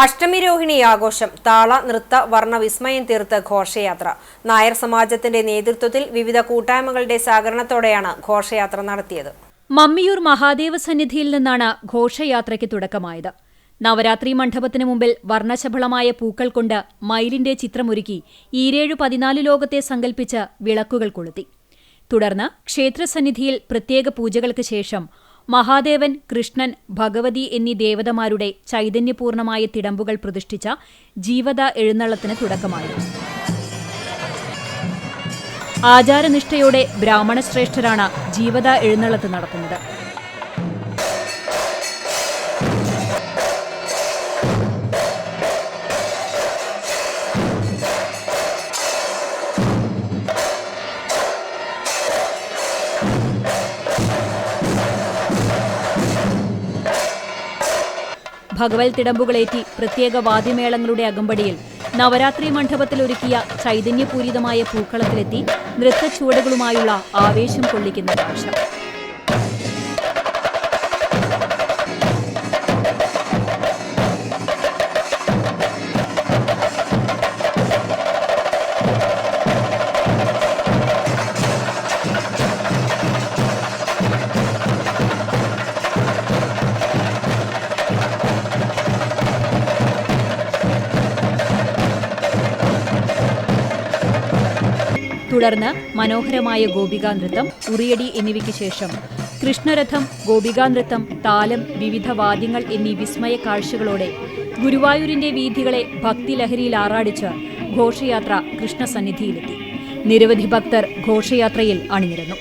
അഷ്ടമി രോഹിണി ആഘോഷം താള നൃത്ത വർണ്ണ വിസ്മയം തീർത്ത് ഘോഷയാത്ര. നായർ സമാജത്തിന്റെ നേതൃത്വത്തിൽ വിവിധ കൂട്ടായ്മകളുടെ സഹകരണത്തോടെയാണ് ഘോഷയാത്ര നടത്തിയത്. മമ്മിയൂർ മഹാദേവ സന്നിധിയിൽ നിന്നാണ് ഘോഷയാത്രയ്ക്ക് തുടക്കമായത്. നവരാത്രി മണ്ഡപത്തിനു മുമ്പിൽ വർണ്ണശബളമായ പൂക്കൾ കൊണ്ട് മയിലിന്റെ ചിത്രമൊരുക്കി ഈരേഴു 14 ലോകത്തെ സങ്കൽപ്പിച്ച് വിളക്കുകൾ കൊളുത്തി. തുടർന്ന് ക്ഷേത്രസന്നിധിയിൽ പ്രത്യേക പൂജകൾക്ക് ശേഷം മഹാദേവൻ, കൃഷ്ണൻ, ഭഗവതി എന്നീ ദേവതമാരുടെ ചൈതന്യപൂർണമായ തിടമ്പുകൾ പ്രതിഷ്ഠിച്ച ജീവത എഴുന്നള്ളത്തിന് തുടക്കമായി. ആചാരനിഷ്ഠയോടെ ബ്രാഹ്മണശ്രേഷ്ഠരാണ് ജീവത എഴുന്നള്ളത്ത് നടത്തുന്നത്. ഭഗവൽ തിടമ്പുകളേറ്റി പ്രത്യേക വാദ്യമേളങ്ങളുടെ അകമ്പടിയിൽ നവരാത്രി മണ്ഡപത്തിൽ ഒരുക്കിയ ചൈതന്യപൂരിതമായ പൂക്കളത്തിലെത്തി നൃത്തച്ചുവടുകളുമായുള്ള ആവേശം കൊള്ളിക്കുന്ന കാഴ്ച. തുടർന്ന് മനോഹരമായ ഗോപികാനൃത്തം, ഉറിയടി എന്നിവയ്ക്ക് ശേഷം കൃഷ്ണരഥം, ഗോപികാനൃത്തം, താലം, വിവിധ വാദ്യങ്ങൾ എന്നീ വിസ്മയ കാഴ്ചകളോടെ ഗുരുവായൂരിന്റെ വീഥികളെ ഭക്തിലഹരിയിൽ ആറാടിച്ച് ഘോഷയാത്ര കൃഷ്ണസന്നിധിയിലെത്തി. നിരവധി ഭക്തർ ഘോഷയാത്രയിൽ അണിനിരന്നു.